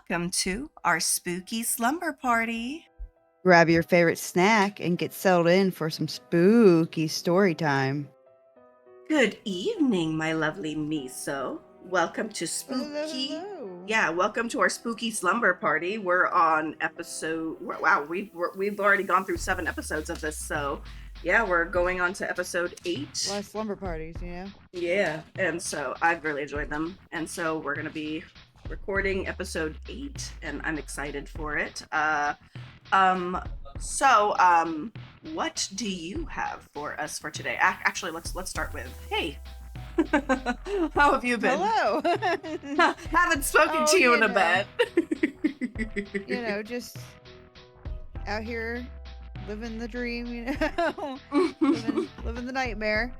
welcome to our spooky slumber party. Grab your favorite snack and get settled in for some spooky story time. Good evening, my lovely Meso. Welcome to Hello, spooky. hello. Yeah, welcome to our spooky slumber party. We're on episode. Wow, we've already gone through 7 episodes of this, so yeah, we're going on to episode 8. A lot of slumber parties, you know? Yeah, and so I've really enjoyed them, and so we're gonna be recording episode 8, and I'm excited for it. Um, so, what do you have for us for today? Actually, let's start with, hey, how have you been? Hello. Haven't spoken Oh, to you you in a know. bit. Just out here living the dream, living the nightmare,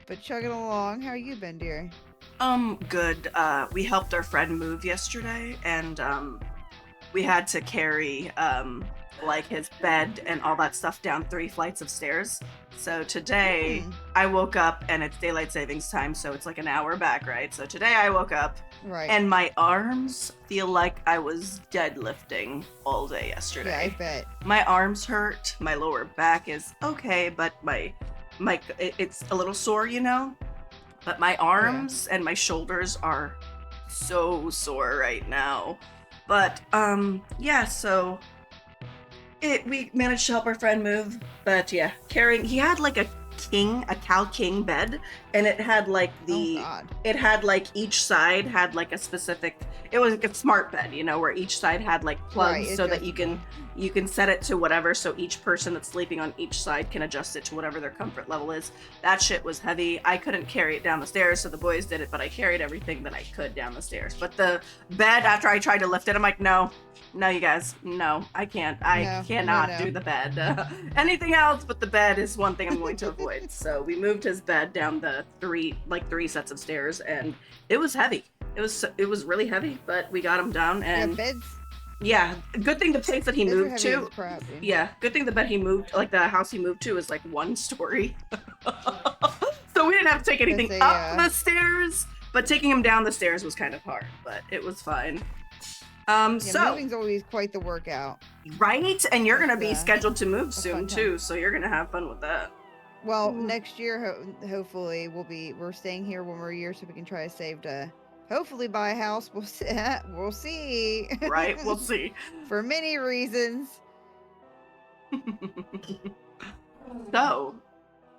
but chugging along. How you been, dear? Good. We helped our friend move yesterday, and we had to carry like his bed and all that stuff down 3 flights of stairs. So today I woke up and it's daylight savings time, so it's like an hour back, right? So today I woke up and my arms feel like I was deadlifting all day yesterday. Yeah, I bet. My arms hurt, my lower back is okay, but it's a little sore, but my arms and my shoulders are so sore right now. But yeah, so we managed to help our friend move. But yeah, he had like a Cal King bed, and it had like it had like each side had like a specific. It was like a smart bed, where each side had like plugs so that you can set it to whatever, so each person that's sleeping on each side can adjust it to whatever their comfort level is. That shit was heavy. I couldn't carry it down the stairs, so the boys did it, but I carried everything that I could down the stairs. But the bed, after I tried to lift it, I'm like, no, you guys, no, I can't. I cannot do the bed. Anything else but the bed is one thing I'm going to avoid. So we moved his bed down the three sets of stairs, and it was heavy. It was really heavy, but we got him down. And yeah, good thing the place that he moved to. Yeah, good thing the bed he moved, like the house he moved to, is like 1 story. So we didn't have to take anything up the stairs, but taking him down the stairs was kind of hard, but it was fine. So moving's always quite the workout, right? And you're gonna be scheduled to move soon too, so you're gonna have fun with that. Well, next year, hopefully, we're staying here 1 more year so we can try to save to hopefully buy a house. We'll see. Right, we'll see. For many reasons. So,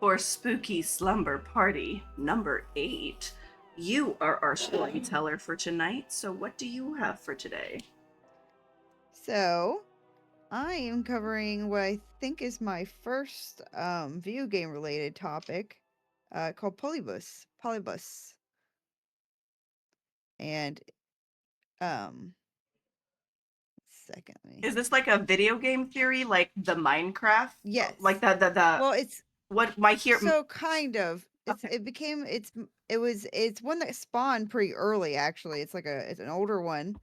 for Spooky Slumber Party number 8, you are our storyteller for tonight. So what do you have for today? So, I am covering what I think is my first video game related topic called Polybius. And is this like a video game theory, like the Minecraft? Yes. Like the well, it's what my hero. So kind of. It's one that spawned pretty early, actually. It's an older one.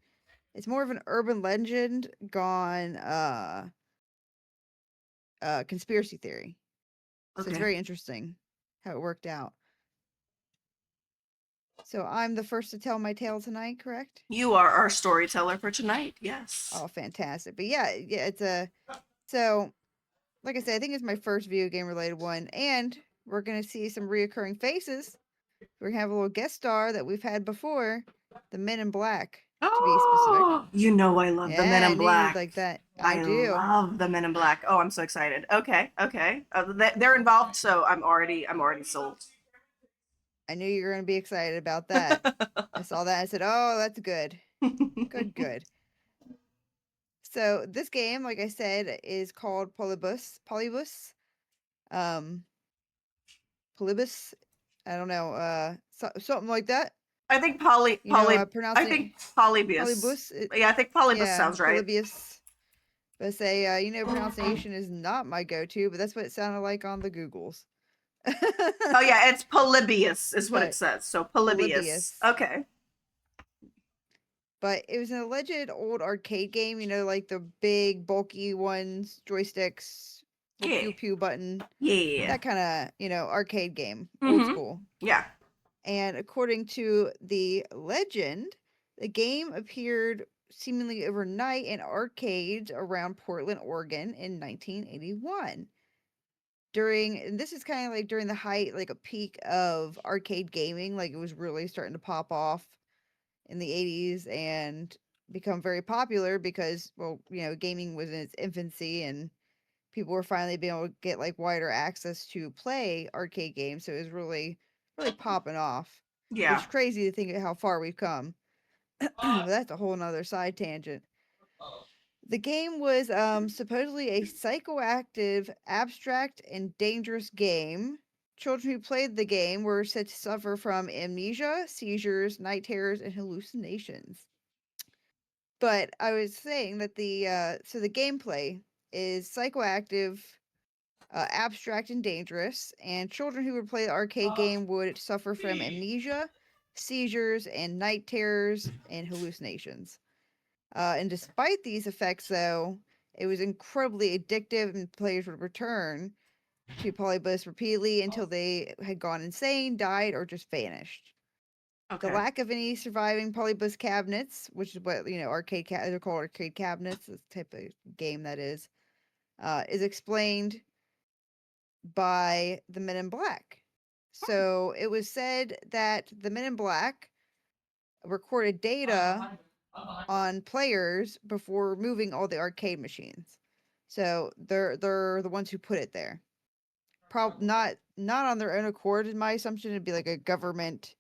It's more of an urban legend gone conspiracy theory. So it's very interesting how it worked out. So I'm the first to tell my tale tonight, correct? You are our storyteller for tonight, yes. Oh, fantastic. But yeah, so like I said, I think it's my first video game related one, and we're gonna see some reoccurring faces. We're gonna have a little guest star that we've had before, the Men in Black, to be specific. You know I love the Men in Black. Like that. I do love the Men in Black. Oh, I'm so excited. Okay. They're involved, so I'm already sold. I knew you were gonna be excited about that. I saw that. I said, "Oh, that's good. Good." So this game, like I said, is called Polybius. Polybius. I don't know. Something like that. I think Polybius. Polybius. Yeah, I think Polybius sounds right. Polybius. But say, pronunciation is not my go-to, but that's what it sounded like on the Googles. Oh yeah, it's Polybius is what it says. So Polybius. Okay. But it was an alleged old arcade game, like the big bulky ones, joysticks, pew pew button. Yeah. That kind of, arcade game, old school. Yeah. And according to the legend, the game appeared seemingly overnight in arcades around Portland, Oregon in 1981. And this is kind of like during the height, like a peak of arcade gaming, like it was really starting to pop off in the 80s and become very popular because, well, gaming was in its infancy and people were finally being able to get like wider access to play arcade games. So it was really, really popping off, which Yeah. is crazy to think of how far we've come. But that's a whole nother side tangent. The game was supposedly a psychoactive, abstract, and dangerous game. Children who played the game were said to suffer from amnesia, seizures, night terrors, and hallucinations. But I was saying that the gameplay is psychoactive, abstract, and dangerous, and children who would play the arcade game would suffer from amnesia, seizures, and night terrors and hallucinations. And despite these effects, though, it was incredibly addictive, and players would return to Polybius repeatedly until they had gone insane, died, or just vanished. The Okay. lack of any surviving Polybius cabinets, which is what they're called arcade cabinets, this type of game that is explained by the Men in Black. So it was said that the Men in Black recorded data on players before removing all the arcade machines. So they're the ones who put it there. Not on their own accord. In my assumption, it'd be like a government,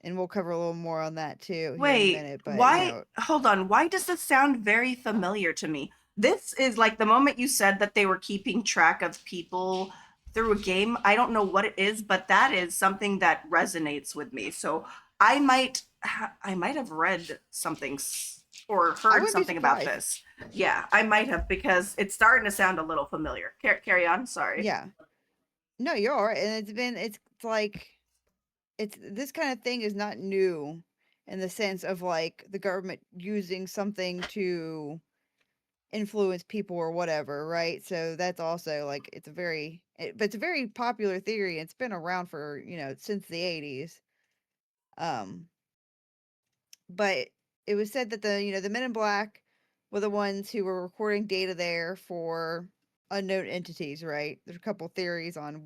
and we'll cover a little more on that too here in a Wait, minute. But why? Hold on. Why does this sound very familiar to me? This is like the moment you said that they were keeping track of people through a game. I don't know what it is, but that is something that resonates with me. So I might have read or I heard wouldn't be something about surprised. this. Yeah, I might have because it's starting to sound a little familiar. Carry on. Sorry. Yeah. No, you're all right. And it's like it's this kind of thing is not new in the sense of like the government using something to influence people or whatever, right? So that's also like but it's a very popular theory. It's been around for since the 80s. Um, but it was said that the Men in Black were the ones who were recording data there for unknown entities, right? There's a couple theories on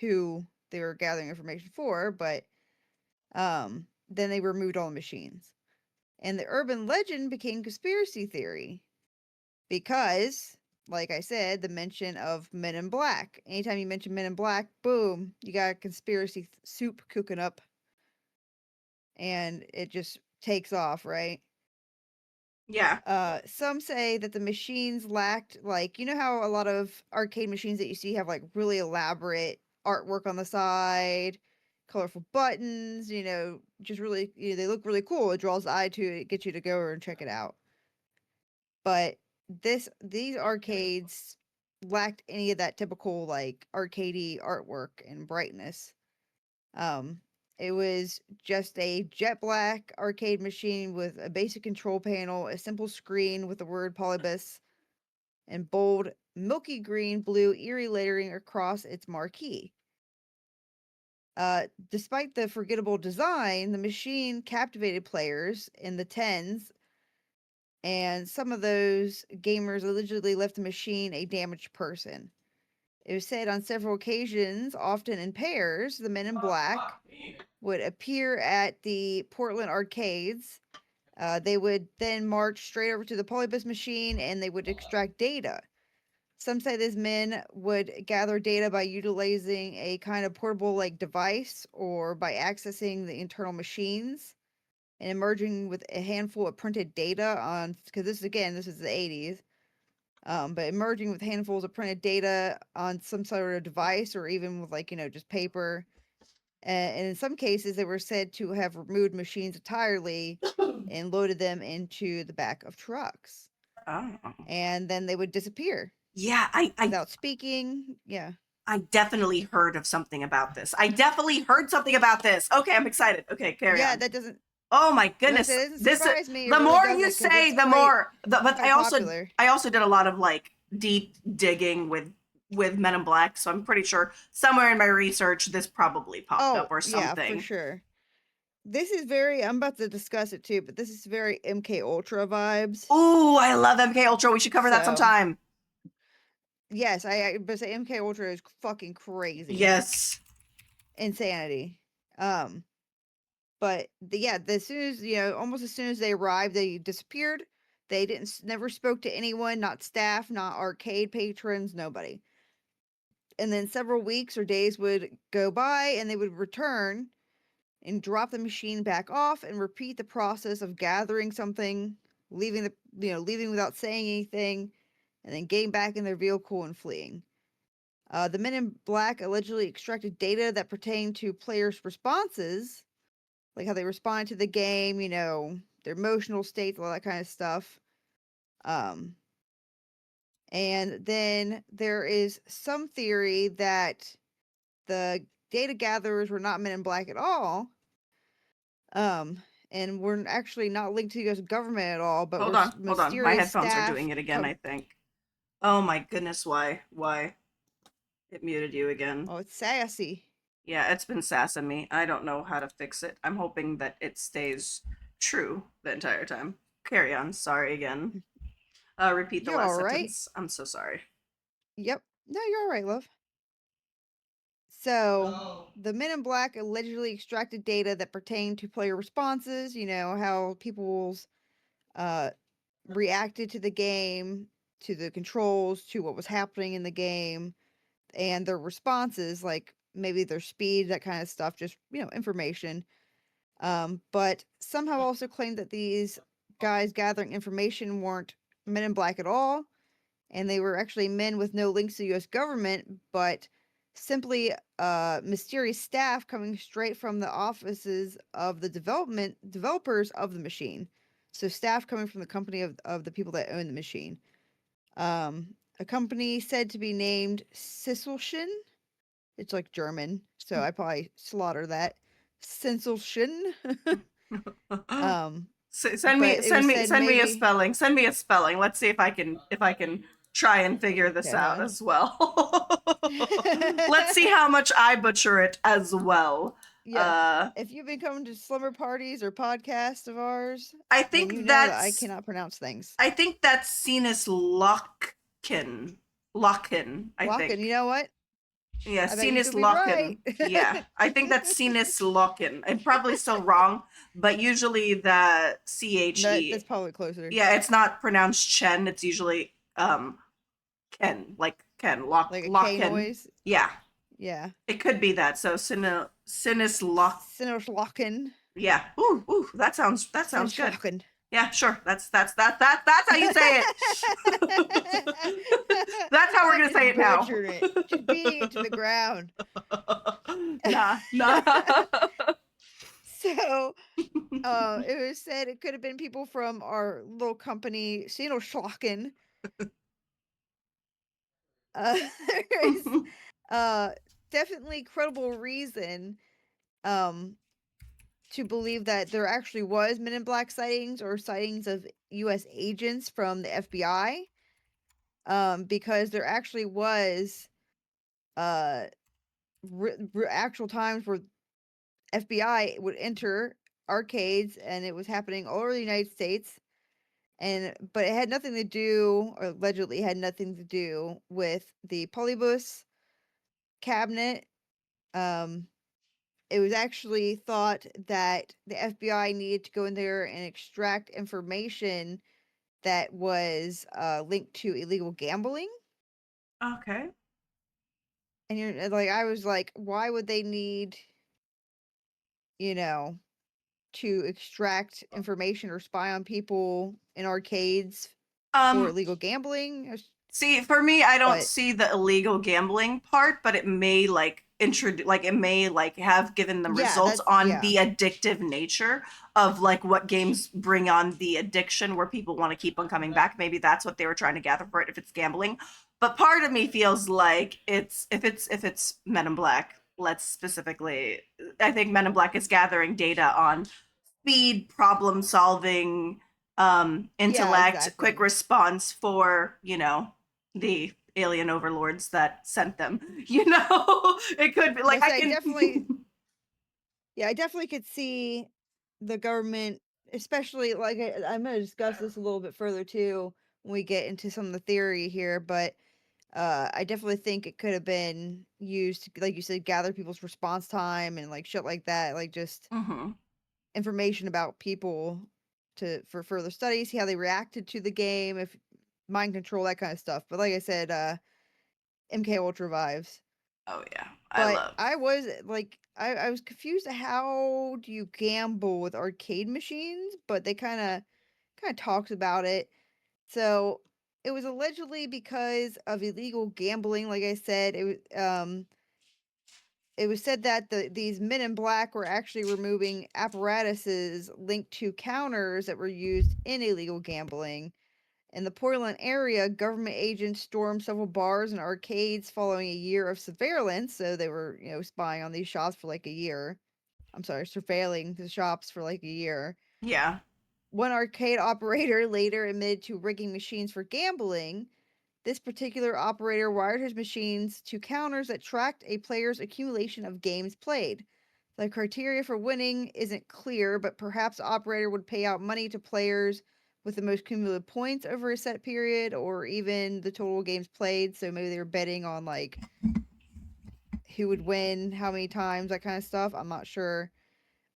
who they were gathering information for, but then they removed all the machines. And the urban legend became conspiracy theory because, like I said, the mention of Men in Black. Anytime you mention Men in Black, boom, you got a conspiracy soup cooking up, and it just takes off, right? Yeah. Some say that the machines lacked, like, how a lot of arcade machines that you see have like really elaborate artwork on the side, colorful buttons, just really, they look really cool. It draws the eye to it, gets you to go over and check it out. But these arcades lacked any of that typical like arcadey artwork and brightness. Um, it was just a jet black arcade machine with a basic control panel, a simple screen with the word Polybus, and bold milky green blue eerie lettering across its marquee. Despite the forgettable design, the machine captivated players in the tens, and some of those gamers allegedly left the machine a damaged person. It was said on several occasions, often in pairs, the Men in Black would appear at the Portland arcades. They would then march straight over to the Polybus machine and they would extract data. Some say these men would gather data by utilizing a kind of portable like device or by accessing the internal machines and emerging with a handful of printed data on, because this is the 80s. But emerging with handfuls of printed data on some sort of device or even with like just paper. And in some cases, they were said to have removed machines entirely and loaded them into the back of trucks. Oh. And then they would disappear Yeah, without speaking. Yeah. I definitely heard of something about this. I definitely heard something about this. Okay, I'm excited. Okay, carry Yeah, on. that doesn't, Oh my like I goodness. said, it doesn't This surprise me. It the really more you doesn't because say, it's the more but quite popular. I also did a lot of like deep digging with Men in Black, so I'm pretty sure somewhere in my research this probably popped up Oh, or yeah, for something. sure. This is very. I'm about to discuss it too, but this is very MK Ultra vibes. Ooh, I love MK Ultra. We should cover that So sometime. yes, but say MK Ultra is fucking crazy, Yes. insanity. But as soon as almost as soon as they arrived, they disappeared. They never spoke to anyone, not staff, not arcade patrons, nobody. And then several weeks or days would go by, and they would return and drop the machine back off and repeat the process of gathering something, leaving without saying anything, and then getting back in their vehicle and fleeing. The Men in Black allegedly extracted data that pertained to players' responses, like how they respond to the game, their emotional states, all that kind of stuff. And then there is some theory that the data gatherers were not Men in Black at all, and were actually not linked to the U.S. government at all, but Hold were on, hold on. My mysterious headphones are staff. doing it again, I think. Oh my goodness, why? Why? It muted you again. Oh, it's sassy. Yeah, it's been sassing me. I don't know how to fix it. I'm hoping that it stays true the entire time. Carry on. Sorry again. Repeat the You're last all right. sentence. I'm so sorry. Yep. No, you're all right, love. So, the Men in Black allegedly extracted data that pertained to player responses, how people's uh, reacted to the game, to the controls, to what was happening in the game, and their responses, like maybe their speed, that kind of stuff, just, information. But somehow also claimed that these guys gathering information weren't Men in Black at all, and they were actually men with no links to the U.S. government, but simply mysterious staff coming straight from the offices of the developers of the machine. So staff coming from the company of the people that own the machine. A company said to be named Sisselchen. It's like German, so I probably slaughter that. Sisselchen. um, Send me, but it was said send me a maybe. spelling. Send me a spelling. Let's see if I can try and figure this Okay, out hold as well. Let's see on. how much I butcher it as well. Yeah. Uh, If you've been coming to slumber parties or podcasts of ours, I then think you know that I that's cannot pronounce things. I think that's Sinus Locken. Locken, I Locken, think. you know what? Yeah, I bet you Sinus could be right. Locken. Yeah, I think that's Sinus Locken. I'm probably still wrong, but usually the No, CHE. that's probably closer. Yeah, it's not pronounced Chen. It's usually Ken, like Ken, Like a K Locken. noise. Yeah, Yeah. it could be that. So Sinus Lock. Sinoslocken. Yeah. Ooh, that sounds good. Sinoslocken. Yeah, sure. That's how you say it. That's how we're I gonna say just it now. butchered it. Just beating it to the ground. Nah. So, it was said it could have been people from our little company, Sinoslocken. There is uh definitely credible reason um to believe that there actually was Men in Black sightings or sightings of US agents from the FBI, because there actually was uh actual times where FBI would enter arcades, and it was happening all over the United States, but it had nothing to do, or allegedly had nothing to do, with the Polybius cabinet. um It was actually thought that the FBI needed to go in there and extract information that was linked to illegal gambling. Okay. And you're like, I was like, why would they need, you know, to extract information or spy on people in arcades for Um. illegal gambling? See, for me, I don't But see the illegal gambling part, but it may like introduce, like it may like have given them yeah, results that's on yeah, the addictive nature of like what games bring on the addiction where people want to keep on coming back. Maybe that's what they were trying to gather for it if it's gambling. But part of me feels like it's if it's Men in Black, let's specifically, I think Men in Black is gathering data on speed, problem solving, yeah, intellect, quick exactly. response for, the alien overlords that sent them. It could be like But I I definitely can Yeah, I definitely could see the government, especially like I'm going to discuss this a little bit further too when we get into some of the theory here, but I definitely think it could have been used to, like you said, gather people's response time and like shit like that, like just Mm-hmm. information about people to for further studies, see how they reacted to the game, if mind control, that kind of stuff. But like I said, MK Ultra vibes. Oh yeah, I But love. I was like, I was confused. How do you gamble with arcade machines? But they kind of talks about it. So it was allegedly because of illegal gambling. Like I said, it was said that these men in black were actually removing apparatuses linked to counters that were used in illegal gambling. In the Portland area, government agents stormed several bars and arcades following a year of surveillance. So they were, spying on these shops for like a year. I'm sorry, surveilling the shops for like a year. Yeah. One arcade operator later admitted to rigging machines for gambling. This particular operator wired his machines to counters that tracked a player's accumulation of games played. The criteria for winning isn't clear, but perhaps the operator would pay out money to players with the most cumulative points over a set period or even the total games played. So maybe they were betting on like who would win, how many times, that kind of stuff. I'm not sure.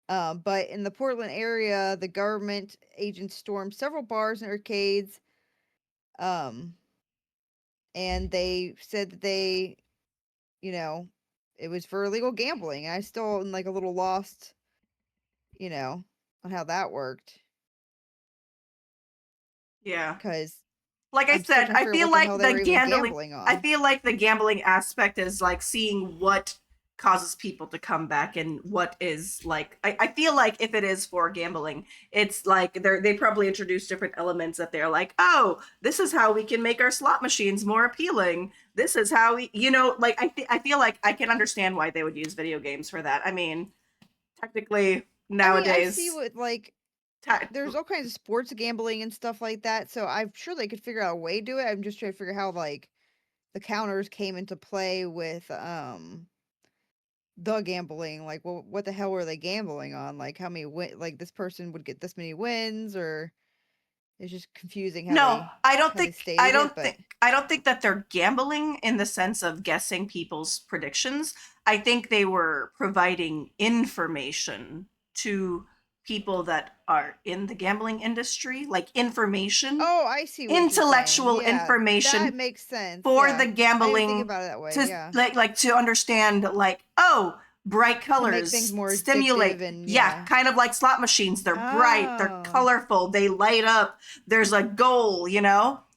But in the Portland area, the government agents stormed several bars and arcades. Um, and they said that you know, it was for illegal gambling. I still am like a little lost, you know, on how that worked Yeah. because Like I I'm still said, trying to figure out what the hell they were even gambling I on. feel like the gambling aspect is like seeing what causes people to come back and what is like I feel like if it is for gambling, it's like they probably introduce different elements that they're like, oh, this is how we can make our slot machines more appealing. This is how we, like I feel like I can understand why they would use video games for that. I mean, technically I mean, I see nowadays, what like ta- there's all kinds of sports gambling and stuff like that, so I'm sure they could figure out a way to do it. I'm just trying to figure how like the counters came into play with the gambling. Like, well, what the hell were they gambling on? Like, how many like this person would get this many wins, or it's just confusing No, how they stated it. But I don't think that they're gambling in the sense of guessing people's predictions. I think they were providing information to people that are in the gambling industry, like information, oh, I see what you're saying. intellectual Yeah, that information makes sense. for the Yeah, I didn't think gambling about it that way. to Yeah, like to understand like, oh, bright to make things colors more stimulate. addictive and Yeah, yeah. kind of like slot machines. They're bright, they're Oh, colorful, they light up. There's a goal.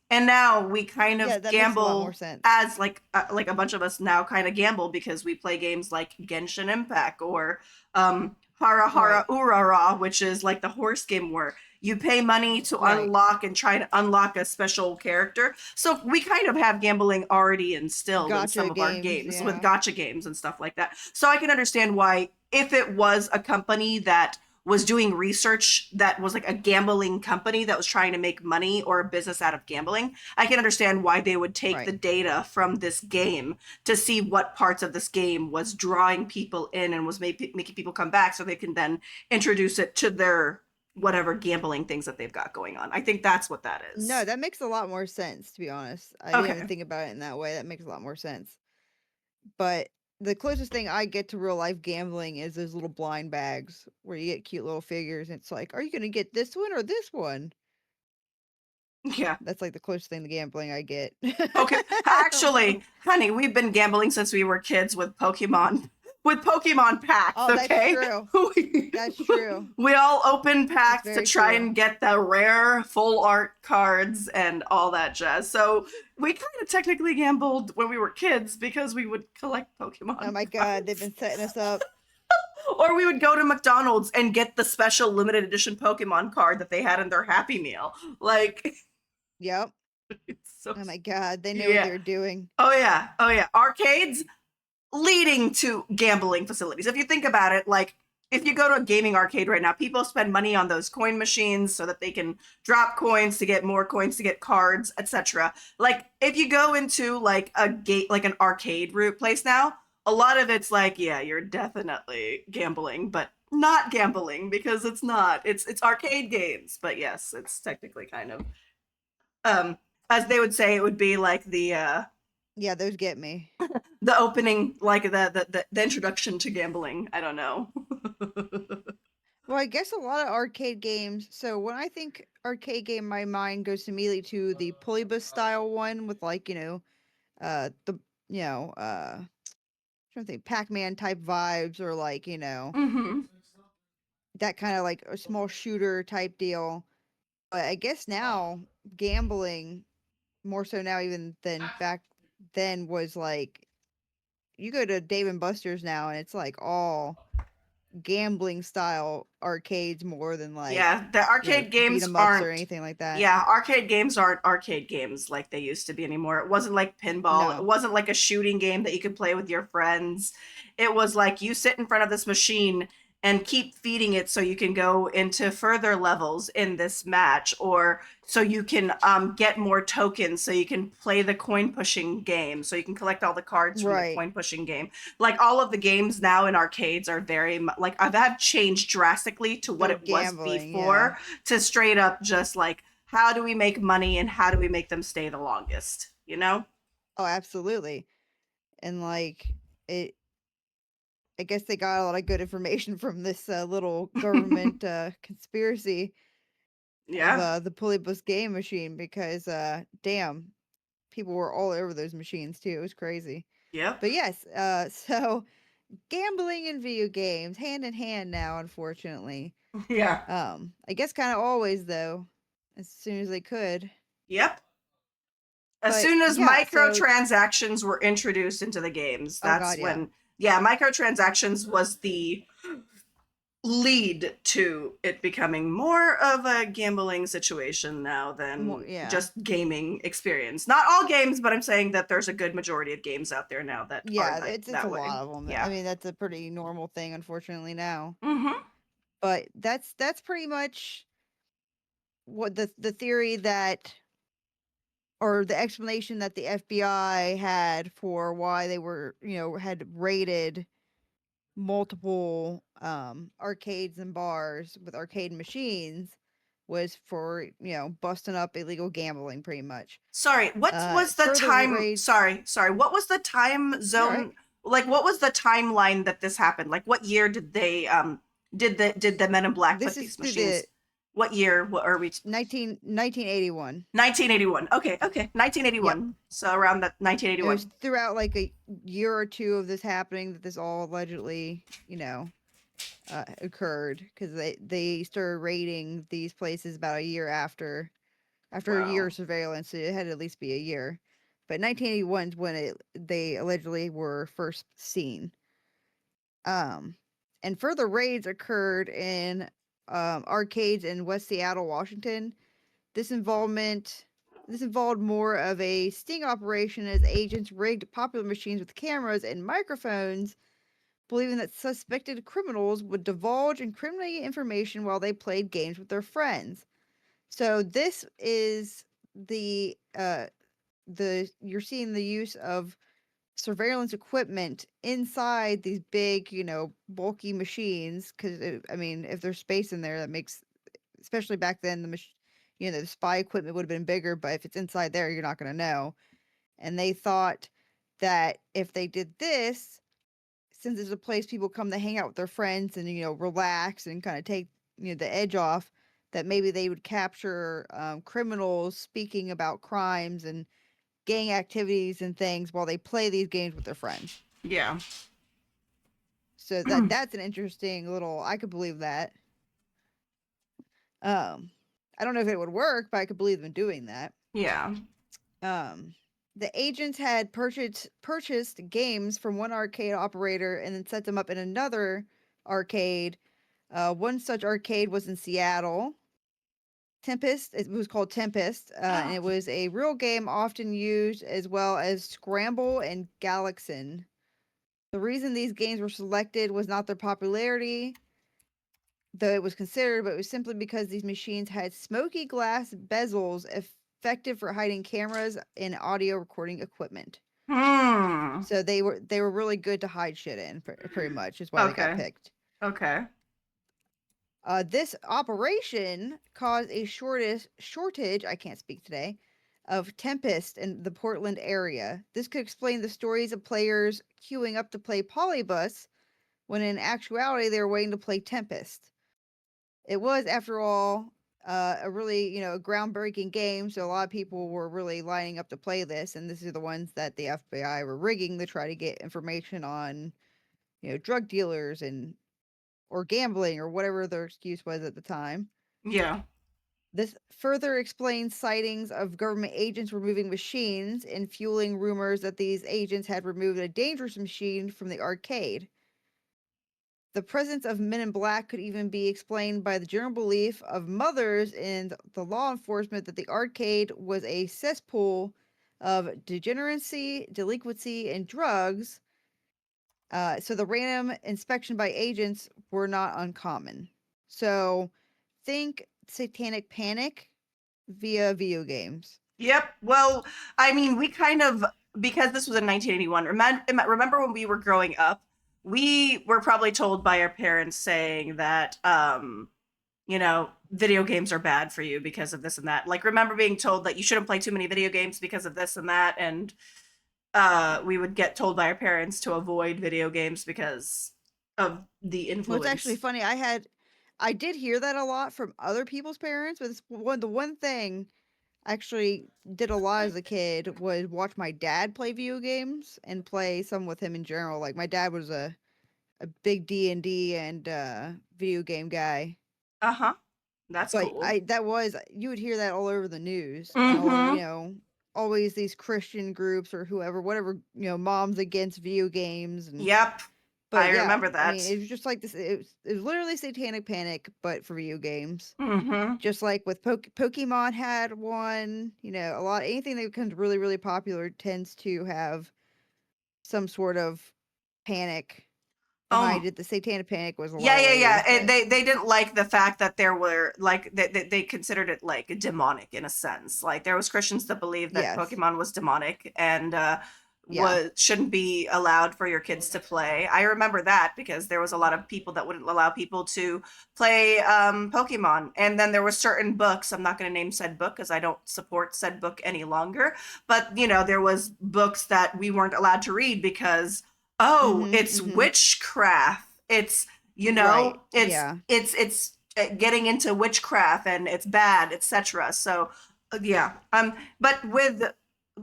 And now we kind yeah, of that makes a lot more gamble sense. as like a bunch of us now kind of gamble because we play games like Genshin Impact or Hara Right. Hara Urara, which is like the horse game where you pay money to Right. unlock and try to unlock a special character. So we kind of have gambling already instilled in some Gotcha of our games. games with Yeah. gotcha games and stuff like that. So I can understand why, if it was a company that was doing research that was like a gambling company that was trying to make money or a business out of gambling, I can understand why they would take the Right. data from this game to see what parts of this game was drawing people in and was making people come back so they can then introduce it to their whatever gambling things that they've got going on. I think that's what that No, is. that makes a lot more sense, to be honest. I didn't even Okay. think about it in that way. That makes a lot more sense. But the closest thing I get to real life gambling is those little blind bags where you get cute little figures and it's like, are you going to get this one or this one? Yeah. That's like the closest thing to gambling I get. Okay. Actually, honey, we've been gambling since we were kids with Pokemon packs, Oh, that's okay? true. we, That's true. we all opened That's packs to very try true. and get the rare full art cards and all that jazz. So we kind of technically gambled when we were kids because we would collect Oh Pokemon my god, they've cards. been setting us up. Or we would go to McDonald's and get the special limited edition Pokemon card that they had in their Happy Meal. Like, Yep. it's so, Oh my god, they know what yeah. they're doing. Oh, yeah. Oh, yeah. Arcades leading to gambling facilities. If you think about it, like, if you go to a gaming arcade right now, people spend money on those coin machines so that they can drop coins to get more coins to get cards, etc. Like if you go into like a gate like an arcade route place now, a lot of it's like, yeah, you're definitely gambling, but not gambling because it's not. It's arcade games, but yes, it's technically kind of um as they would say, it would be like Yeah, those get me. the opening, like the introduction to gambling. I don't know. Well, I guess a lot of arcade games. So when I think arcade game, my mind goes immediately to the Polybius style one with like the you know trying to think Pac-Man type vibes or like Mm-hmm. that kind of like a small shooter type deal. But I guess now gambling more so now even than back then was like you go to Dave and Buster's now and it's like all gambling style arcades more than like Yeah, the arcade beat games 'em ups or aren't. anything like that. Yeah, arcade games aren't arcade games like they used to be anymore. It wasn't like pinball. It No. wasn't like a shooting game that you could play with your friends. It was like you sit in front of this machine and keep feeding it so you can go into further levels in this match, or so you can get more tokens so you can play the coin pushing game, so you can collect all the cards from the Right. coin pushing game. Like all of the games now in arcades are very like have changed drastically to what They're it was gambling, yeah. before, to straight up just like how do we make money and how do we make them stay the longest, you know? Oh, absolutely. And like it I guess they got a lot of good information from this little government conspiracy of Yeah. the Polybius game machine because damn, people were all over those machines too. It was crazy. Yep. But yes, so gambling and video games hand in hand now, unfortunately. Yeah. I guess kind of always though, as soon as they could. Yep. As But soon as yeah, so microtransactions were introduced into the games, oh that's god, yeah, when, yeah, microtransactions was the lead to it becoming more of a gambling situation now more, than yeah, just gaming experience. Not all games, but I'm saying that there's a good majority of games out there now that are yeah. that, It's a that way. lot of them. I Yeah. mean, that's a pretty normal thing, unfortunately now. Mm-hmm. But that's pretty much what the theory that or the explanation that the FBI had for why they were had raided multiple arcades and bars with arcade machines was for busting up illegal gambling pretty much. Sorry, what was the Further time? raids. Sorry. What was the time You're right. zone? Like, what was the timeline that this happened? Like, what year did they did the Men in Black This put is these through the machines? What year? What are we? 1981. 1981. Okay, Yep. 1981. So around that It was 1981. throughout like a year or two of this happening that this all allegedly, occurred because they started raiding these places about a year after a year Wow. of surveillance. So it had to at least be a year. But 1981 is when they allegedly were first seen. Um, and further raids occurred in arcades in West Seattle, Washington. This involvement this involved more of a sting operation as agents rigged popular machines with cameras and microphones, believing that suspected criminals would divulge incriminating information while they played games with their friends. So this is the you're seeing the use of surveillance equipment inside these big, bulky machines cuz I mean, if there's space in there that makes especially back then the spy equipment would have been bigger, but if it's inside there you're not going to know. And they thought that if they did this, since it's a place people come to hang out with their friends and relax and kind of take the edge off, that maybe they would capture criminals speaking about crimes and gang activities and things while they play these games with their friends. Yeah. So that's an interesting little. I could believe that. Um, I don't know if it would work, but I could believe them doing that. Yeah. Um, the agents had purchased games from one arcade operator and then set them up in another arcade. One such arcade was in Seattle. Tempest. It was called Tempest, and it was a real game often used as well as Scramble and Galaxin. The reason these games were selected was not their popularity, though it was considered, but it was simply because these machines had smoky glass bezels effective for hiding cameras and audio recording equipment. Hmm. So they were really good to hide shit in, pretty much is why they got Okay. picked. Okay. This operation caused a shortage, I can't speak today, of Tempest in the Portland area. This could explain the stories of players queuing up to play Polybius when in actuality they were waiting to play Tempest. It was, after all, a really, a groundbreaking game, so a lot of people were really lining up to play this, and this is the ones that the FBI were rigging to try to get information on, drug dealers and or gambling or whatever their excuse was at the time. Yeah. This further explains sightings of government agents removing machines and fueling rumors that these agents had removed a dangerous machine from the arcade. The presence of men in black could even be explained by the general belief of mothers and the law enforcement that the arcade was a cesspool of degeneracy, delinquency, and drugs. So the random inspection by agents were not uncommon. So think satanic panic via video games. Yep. Well, I mean, we kind of, because this was in 1981. Remember when we were growing up, we were probably told by our parents saying that, video games are bad for you because of this and that. Like, remember being told that you shouldn't play too many video games because of this and that, and we would get told by our parents to avoid video games because of the Well, it's actually influence. funny. I did hear that a lot from other people's parents, but the one thing I actually did a lot as a kid was watch my dad play video games and play some with him in general. Like my dad was a big D&D and video game guy. Uh huh. That's But cool. you would hear that all over the news and Mm-hmm. always these Christian groups or whoever, whatever, moms against video games. And Yep. but I yeah, remember I mean, that. it was just like this. It was literally satanic panic, but for video games. Mm-hmm. Just like with Pokemon had one, a lot, anything that becomes really, really popular tends to have some sort of panic behind Um, it. The satanic panic was a lot Yeah, of yeah, yeah. ways, but They didn't like the fact that there were like they considered it like demonic in a sense. Like there was Christians that believed that yes, Pokemon was demonic and yeah, was shouldn't be allowed for your kids to play. I remember that because there was a lot of people that wouldn't allow people to play Pokemon. And then there were certain books. I'm not going to name said book because I don't support said book any longer. But there was books that we weren't allowed to read because mm-hmm, it's mm-hmm, witchcraft. It's right, it's yeah, getting into witchcraft and it's bad, etc. So yeah. But with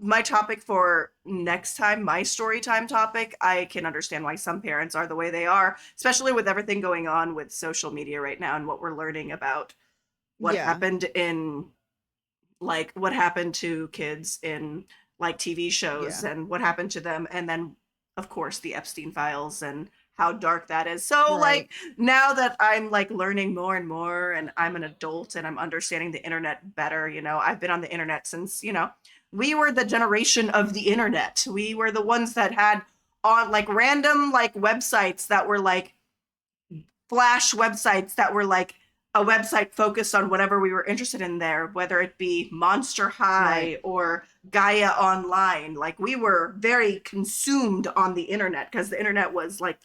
my topic for next time, my story time topic, I can understand why some parents are the way they are, especially with everything going on with social media right now and what we're learning about what yeah, happened in like what happened to kids in like TV shows yeah, and what happened to them, and then of course the Epstein files and how dark that is. So like right, now that I'm like learning more and more and I'm an adult and I'm understanding the internet better, I've been on the internet since, we were the generation of the internet. We were the ones that had on like random like websites that were like flash websites that were like a website focused on whatever we were interested in there, whether it be Monster right, High or Gaia Online. Like we were very consumed on the internet because the internet was like,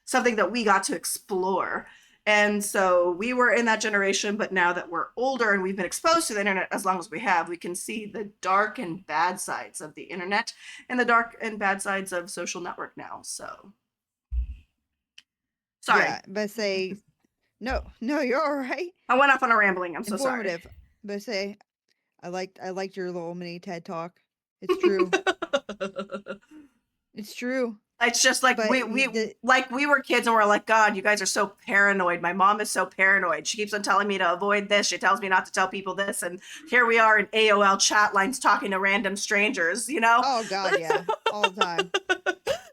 something that we got to explore. And so we were in that generation, but now that we're older and we've been exposed to the internet as long as we have, we can see the dark and bad sides of the internet and the dark and bad sides of social network now. So, sorry. yeah. But say no, no, you're all right. I went off on a rambling. I'm so sorry. Informative, but say I liked your little mini TED talk. It's true. It's true. It's just like But we were kids and we're like, God, you guys are so paranoid. My mom is so paranoid. She keeps on telling me to avoid this. She tells me not to tell people this, and here we are in AOL chat lines talking to random strangers. oh god, yeah, all the time,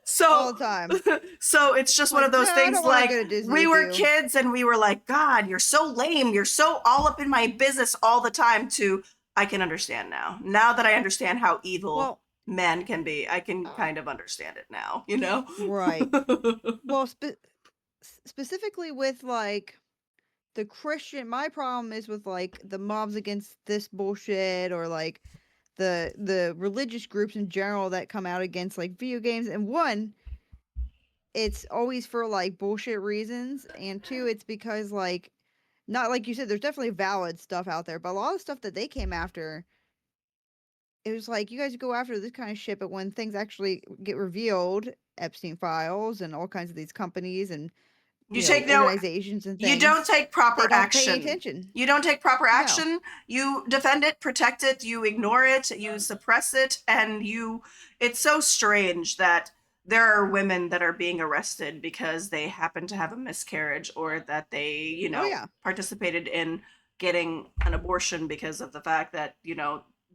So all the time. so it's just one Like, of no, those I things don't want to like go to Disney we with were you. kids and we were like, God, you're so lame. You're so all up in my business all the time. To I can understand now. Now that I understand how evil Well, men can be, I can kind of understand it now. right. Well, specifically with like the Christian, my problem is with like the mobs against this bullshit or like the religious groups in general that come out against like video games. And one, it's always for like bullshit reasons, and two, it's because like not like you said, there's definitely valid stuff out there, but a lot of stuff that they came after, it was like you guys go after this kind of shit, but when things actually get revealed, Epstein files and all kinds of these companies and You take no organizations and You don't things, take they proper don't pay any action. attention. You don't take proper No. action. You defend it, protect it, you ignore it, you suppress it, and it's so strange that there are women that are being arrested because they happen to have a miscarriage or that they, Oh yeah. participated in getting an abortion because of the fact that,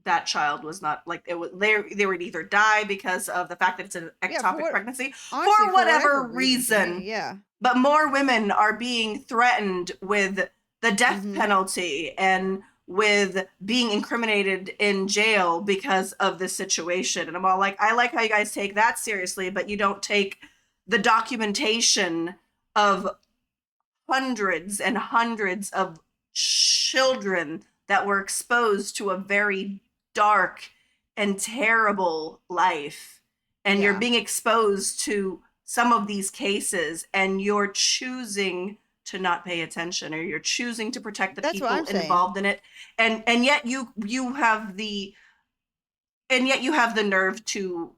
that child was not like it was they would either die because of the fact that it's an Yeah, ectopic pregnancy honestly, for for whatever whatever reason for me, reason, yeah. but more women are being threatened with the death Mhm. penalty and with being incriminated in jail because of this situation. And I'm all like, I like how you guys take that seriously, but you don't take the documentation of hundreds and hundreds of children that were exposed to a very dark and terrible life. And you're Yeah. being exposed to some of these cases and you're choosing to not pay attention, or you're choosing to protect the That's what people I'm saying. involved in it. And yet you have the nerve to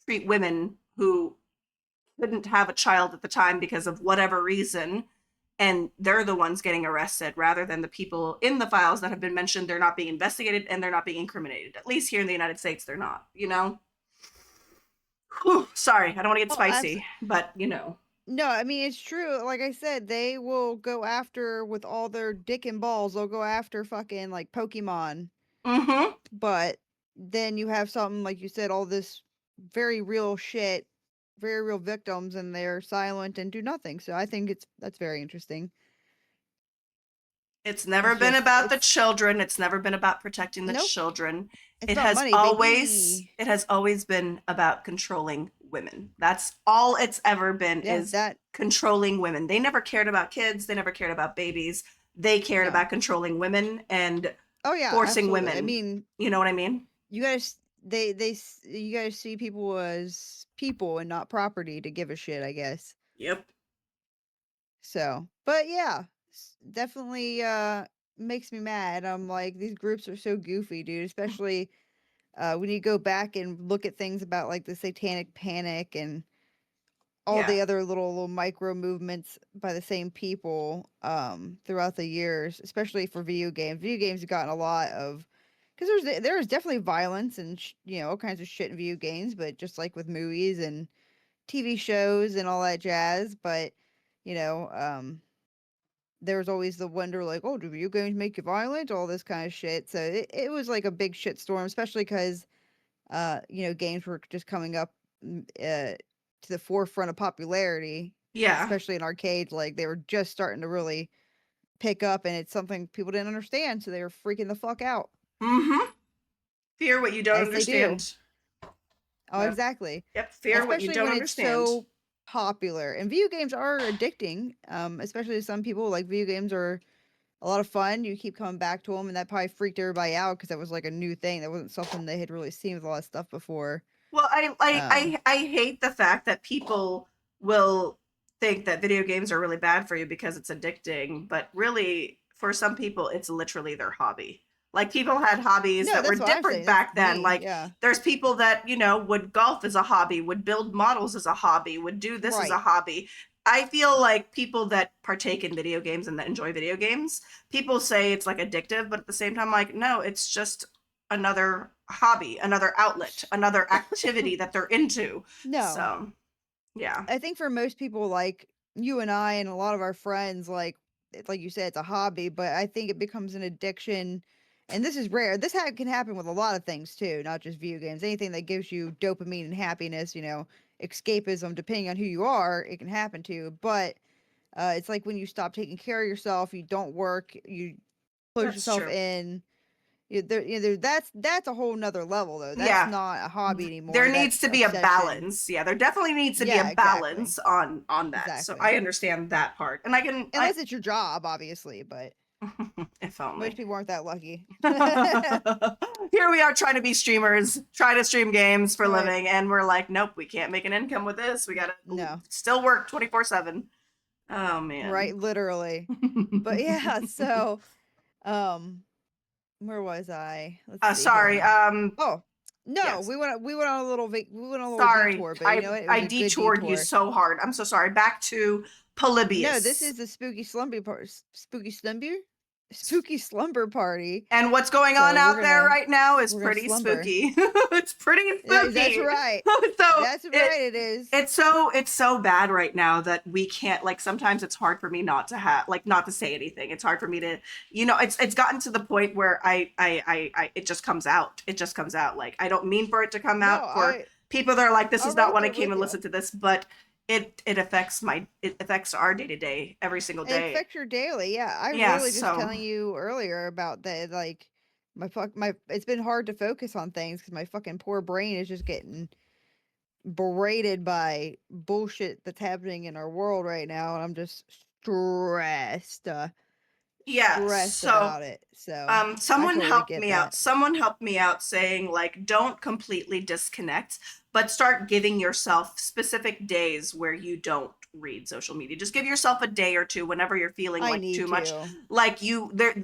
treat women who couldn't have a child at the time because of whatever reason, and they're the ones getting arrested rather than the people in the files that have been mentioned. They're not being investigated and they're not being incriminated. At least here in the United States, they're not, Whew, sorry, I don't want to get Oh, spicy, but no, I mean it's true. Like I said, they will go after with all their dick and balls. They'll go after fucking like Pokemon. Mm-hmm. But then you have something like you said, all this very real shit, very real victims, and they're silent and do nothing. So I think that's very interesting. It's never It's been just about the it's children. It's never been about protecting the nope. children. It's It about has money, always baby. it has always been about controlling women. That's all it's ever been, Yeah, is that controlling women. They never cared about kids, they never cared about babies. They cared no. about controlling women and Oh yeah, forcing absolutely. I women. mean, You know what I mean? you guys you guys see people as people and not property to give a shit, I guess. Yep. So, but yeah, definitely makes me mad. I'm like these groups are so goofy, dude, especially when you go back and look at things about like the satanic panic and all Yeah. the other little micro movements by the same people throughout the years, especially for video games. Video games have gotten a lot of because there's definitely violence and all kinds of shit in video games, but just like with movies and TV shows and all that jazz. But you know, there was always the wonder like, oh, do video games make you violent? All this kind of shit. So it was like a big shit storm, especially because games were just coming up to the forefront of popularity, Yeah. especially in arcades. Like they were just starting to really pick up, and it's something people didn't understand, so they were freaking the fuck out, Mm-hmm. Fear what you don't as they do. understand. Oh, Well, exactly. yep, fear what you Especially don't when it's understand. so popular, and video games are addicting. Especially to some people, like video games are a lot of fun. You keep coming back to them, and that probably freaked everybody out because that was like a new thing. That wasn't something they had really seen with a lot of stuff before. Well, Um, I hate the fact that people will think that video games are really bad for you because it's addicting, but really, for some people, it's literally their hobby. Like, people had hobbies no, that were that's what I'm different saying. That's back then. me. Like, Yeah. there's people that, would golf as a hobby, would build models as a hobby, would do this as a Right. hobby. I feel like people that partake in video games and that enjoy video games, people say it's like addictive, but at the same time, like, no, it's just another hobby, another outlet, another activity that they're into. No. So, yeah. I think for most people like you and I and a lot of our friends, like you said, it's a hobby, but I think it becomes an addiction. And this is rare. This can happen with a lot of things too, not just video games. Anything that gives you dopamine and happiness, escapism, depending on who you are, it can happen to. But it's like when you stop taking care of yourself, you don't work, you close That's yourself true. in. That's a whole nother level though. That's Yeah. not a hobby There anymore. needs That's to be a obsession. balance. Yeah, there definitely needs to be a Yeah, exactly. balance on that. So Exactly. I understand that part. And I Unless it's your job, obviously, but if most only. people aren't that lucky. here we are trying to be streamers, try to stream games for a Right. living, and we're like, nope, we can't make an income with this. We gotta No. still work 24/7. Oh Right, man. literally. But yeah, so where was I? Let's see Sorry. here. Oh, no, Yes. we went on a little we went on a little Sorry. detour, but you know what? It was I a good detoured you detour. so hard. I'm so sorry. Back to No, this Polybius. is the spooky slumber party. And what's going on So out there right now is we're gonna pretty slumber. spooky. It's pretty Yeah, that's spooky. right. So That's right. It is. it's so bad right now that we can't, like, sometimes it's hard for me not to have, like, not to say anything. It's hard for me to, it's gotten to the point where I it just comes out. It just comes out. Like, I don't mean for it to come No, out, for people that are like, this I'm is not right when I there came with and you. listened to this, but it affects our day to day every single It day. affects your daily. Yeah, I Yeah, really just so telling you earlier about that. Like my it's been hard to focus on things because my fucking poor brain is just getting berated by bullshit that's happening in our world right now, and I'm just stressed, yeah, stressed so about it. So I totally get that. Someone helped me out saying, like, don't completely disconnect, but start giving yourself specific days where you don't read social media. Just give yourself a day or two whenever you're feeling I like too need much. to. Like,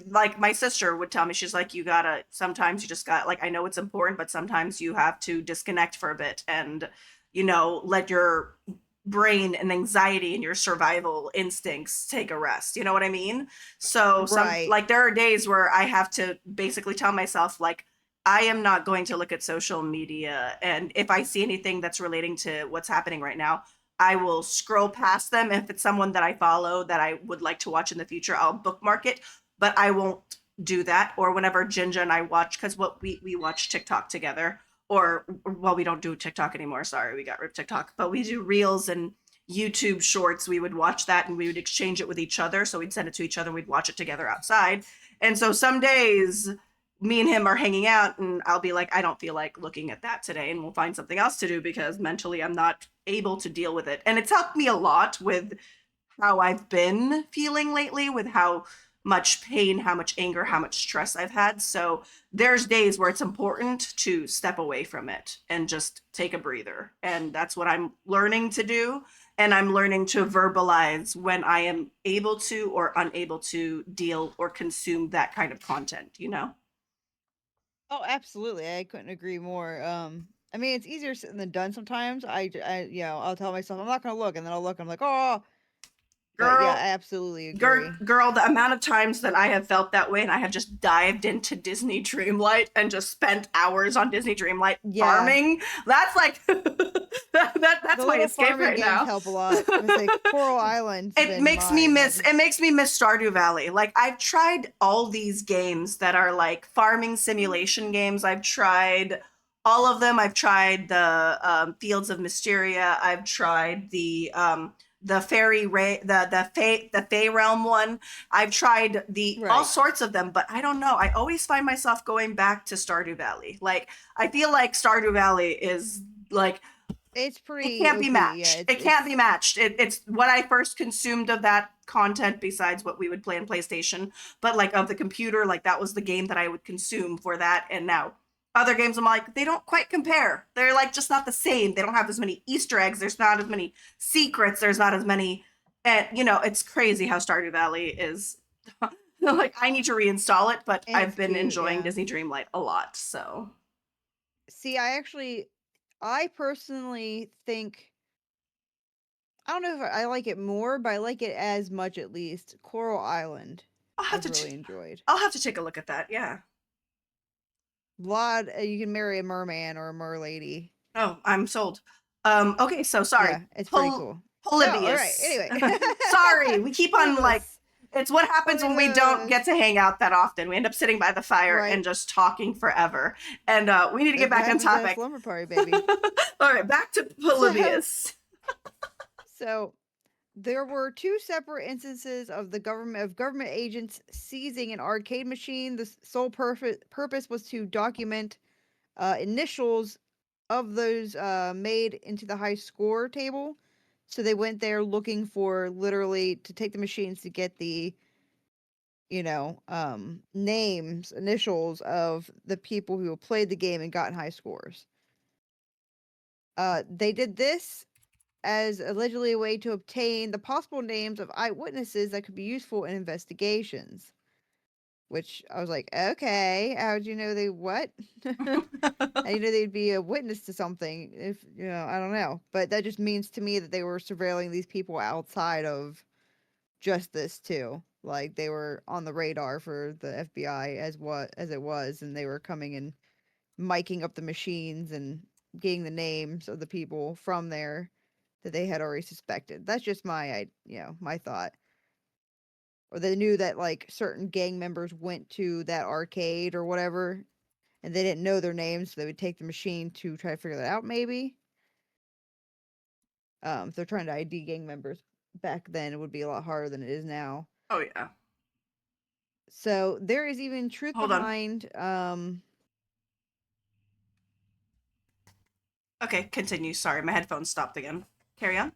like my sister would tell me, she's like, you gotta, sometimes you just got, like, I know it's important, but sometimes you have to disconnect for a bit and, let your brain and anxiety and your survival instincts take a rest. You know what I mean? So Right. like, there are days where I have to basically tell myself, like, I am not going to look at social media, and if I see anything that's relating to what's happening right now, I will scroll past them. If it's someone that I follow that I would like to watch in the future, I'll bookmark it, but I won't do that. Or whenever Jinja and I watch, because what we watch TikTok together, or, well, we don't do TikTok anymore. Sorry, we got rid of TikTok, but we do Reels and YouTube shorts. We would watch that and we would exchange it with each other. So we'd send it to each other and we'd watch it together outside. And so some days me and him are hanging out and I'll be like, I don't feel like looking at that today, and we'll find something else to do because mentally I'm not able to deal with it. And it's helped me a lot with how I've been feeling lately, with how much pain, how much anger, how much stress I've had. So there's days where it's important to step away from it and just take a breather. And that's what I'm learning to do. And I'm learning to verbalize when I am able to or unable to deal or consume that kind of content. Oh, absolutely. I couldn't agree more. I mean, it's easier said than done sometimes. I'll tell myself I'm not gonna look, and then I'll look. And I'm like, oh, but yeah, Girl, I absolutely agree. girl, the amount of times that I have felt that way, and I have just dived into Disney Dreamlight and just spent hours on Disney Dreamlight Yeah, farming. That's like that's the my little escape farming right games now. help a lot. I say Coral Island's it been makes me mine. miss it makes me miss Stardew Valley. Like, I've tried all these games that are like farming simulation games. I've tried all of them. I've tried the Fields of Mysteria. I've tried the the Fey Realm one. I've tried the all Right. sorts of them, but I don't know. I always find myself going back to Stardew Valley. Like, I feel like Stardew Valley is like, It's it pretty can't be OP. Yeah, matched. It can't be matched. It's what I first consumed of that content, besides what we would play on PlayStation. But, like, of the computer, like, that was the game that I would consume for that. And now other games, I'm like, they don't quite compare. They're, like, just not the same. They don't have as many Easter eggs. There's not as many secrets. There's not as many. And, it's crazy how Stardew Valley is. Like, I need to reinstall it, but and I've it's been cute. enjoying Yeah. Disney Dreamlight a lot. So See, I personally think I don't know if I like it more, but I like it as much at least. Coral Island, I'll have I've to. really enjoyed. I'll have to take a look at that. Yeah. Lot, you can marry a merman or a merlady. Oh, I'm sold. Okay, so sorry. Yeah, it's pretty cool. Oh, all right. Polybius. Anyway, Sorry, we keep on, like, Polybius, it's what happens when we don't Polybius. get to hang out that often. We end up sitting by the fire and Right. just talking forever. And we need to get That's what back on happens at a topic. slumber party, baby. All right, back to So, Polybius. so there were two separate instances of government agents seizing an arcade machine. The sole purpose was to document initials of those made into the high score table. So they went there looking for literally to take the machines to get the names, initials of the people who played the game and gotten high scores. They did this as allegedly a way to obtain the possible names of eyewitnesses that could be useful in investigations. Which I was like, okay, how'd you know they what? How you know they'd be a witness to something? If I don't know, but that just means to me that they were surveilling these people outside of just this too. Like they were on the radar for the FBI as it was, and they were coming and miking up the machines and getting the names of the people from there that they had already suspected. That's just my thought. Or they knew that like certain gang members went to that arcade or whatever, and they didn't know their names, so they would take the machine to try to figure that out. Maybe. If they're trying to ID gang members back then, it would be a lot harder than it is now. Oh yeah. So there is even truth Hold on. behind. Okay, continue. Sorry, my headphones stopped again. Carry on.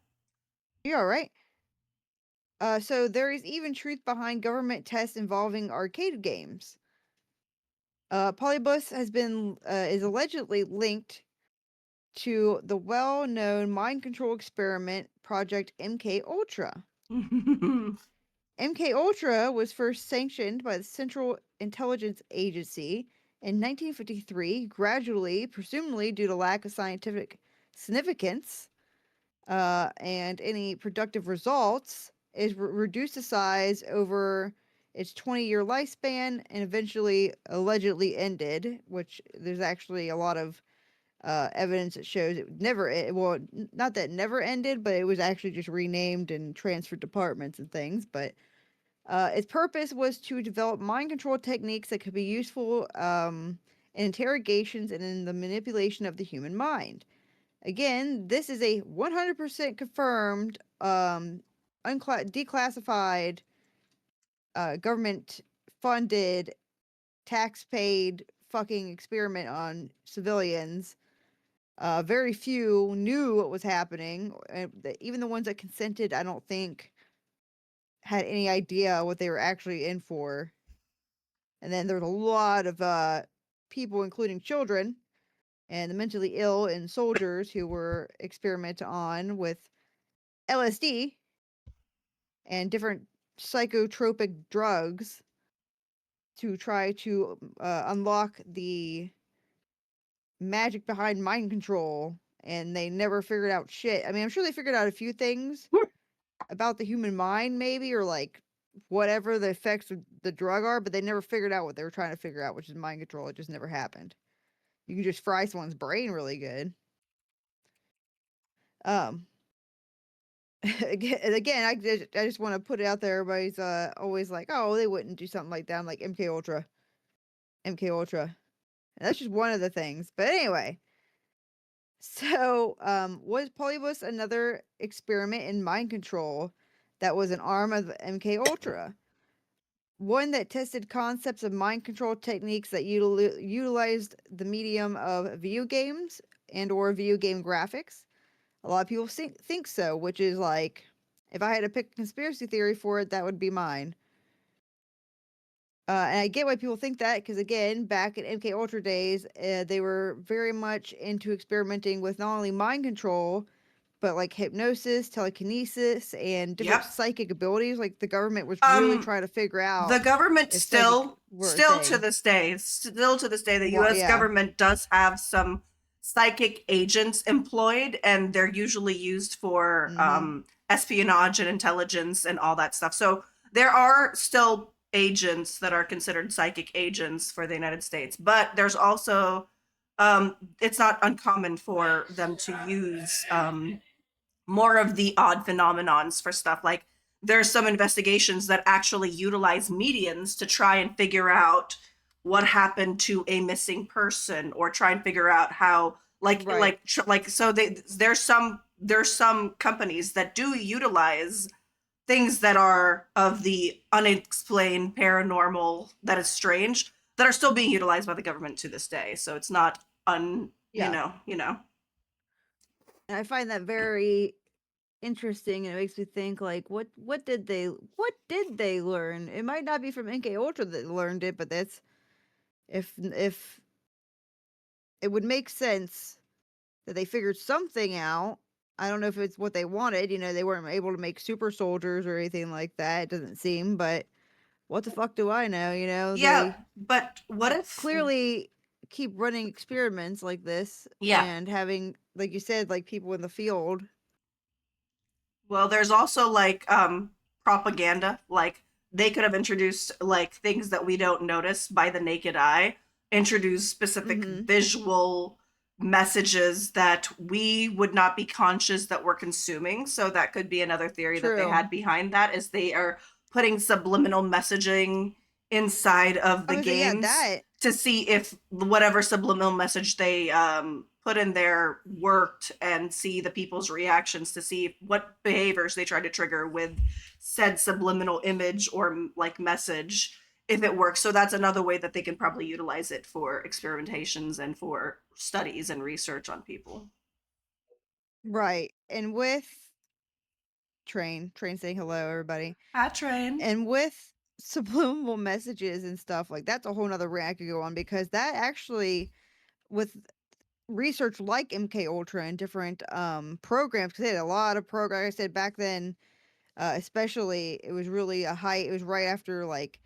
You all right? So there is even truth behind government tests involving arcade games. Polybius is allegedly linked to the well-known mind control experiment Project MK Ultra. MK Ultra was first sanctioned by the Central Intelligence Agency in 1953, gradually, presumably due to lack of scientific significance and any productive results, is reduced to size over its 20-year lifespan and eventually allegedly ended, which there's actually a lot of evidence that shows it never, well, not that it never ended, but it was actually just renamed and transferred departments and things. But its purpose was to develop mind control techniques that could be useful in interrogations and in the manipulation of the human mind. Again, this is a 100% confirmed, declassified, government funded, tax paid fucking experiment on civilians. Very few knew what was happening. Even the ones that consented, I don't think, had any idea what they were actually in for. And then there was a lot of people, including children and the mentally ill and soldiers who were experimented on with LSD and different psychotropic drugs to try to unlock the magic behind mind control. And they never figured out shit. I mean, I'm sure they figured out a few things about the human mind, maybe, or like whatever the effects of the drug are, but they never figured out what they were trying to figure out, which is mind control. It just never happened. You can just fry someone's brain really good. Um, again, I just want to put it out there. Everybody's always like, oh, they wouldn't do something like that. I'm like MK Ultra, MK Ultra. And that's just one of the things. But anyway, so was Polybus another experiment in mind control that was an arm of MK Ultra? One that tested concepts of mind control techniques that utilized the medium of video games and or video game graphics. A lot of people think so, which is like, if I had to pick a conspiracy theory for it, that would be mine. And I get why people think that, because again, back in MK Ultra days, they were very much into experimenting with not only mind control, but like hypnosis, telekinesis, and different Yep. psychic abilities. Like the government was really trying to figure out The government if psychic still were a still to thing. this day, the US Yeah. government does have some psychic agents employed, and they're usually used for Mm-hmm. espionage and intelligence and all that stuff. So there are still agents that are considered psychic agents for the United States, but there's also it's not uncommon for them to use more of the odd phenomenons for stuff. Like there's some investigations that actually utilize mediums to try and figure out what happened to a missing person, or try and figure out how Right. so there's some companies that do utilize things that are of the unexplained, paranormal, that is strange, that are still being utilized by the government to this day. So it's not Yeah. you know. And I find that very interesting, and it makes me think like what did they learn? It might not be from MK Ultra that they learned it, but that's if it would make sense that they figured something out. I don't know if it's what they wanted. They weren't able to make super soldiers or anything like that. It doesn't seem, but what the fuck do I know? Yeah, They but what if clearly keep running experiments like this yeah. and having, like you said, like people in the field. Well, there's also like propaganda. Like they could have introduced like things that we don't notice by the naked eye, introduce specific Mm-hmm. visual messages that we would not be conscious that we're consuming. So that could be another theory that they True. had behind that is they are putting subliminal messaging inside of I the was say, yeah, games that. to see if whatever subliminal message they put in there worked and see the people's reactions to see what behaviors they try to trigger with said subliminal image or like message if it works. So that's another way that they can probably utilize it for experimentations and for studies and research on people. Right. And with Train saying hello, everybody. Hi, Train. And with subliminal messages and stuff, like that's a whole nother rant I could go on because that actually, with research like MK Ultra and different programs, because they had a lot of programs. Like I said back then, especially, it was really a high. It was right after like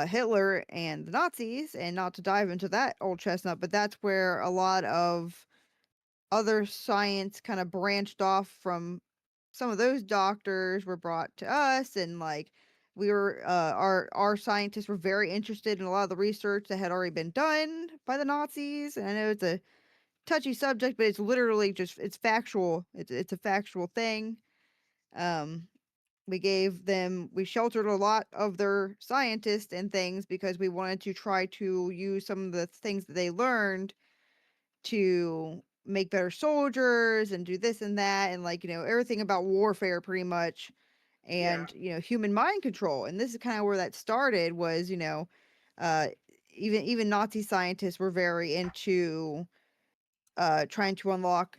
Hitler and the Nazis, and not to dive into that old chestnut, but that's where a lot of other science kind of branched off from. Some of those doctors were brought to us, and like we were our scientists were very interested in a lot of the research that had already been done by the Nazis. And I know it's a touchy subject, but it's literally just it's factual. It's a factual thing. um we sheltered a lot of their scientists and things because we wanted to try to use some of the things that they learned to make better soldiers and do this and that, and like everything about warfare pretty much, Yeah. and human mind control. And this is kind of where that started, was uh even Nazi scientists were very into trying to unlock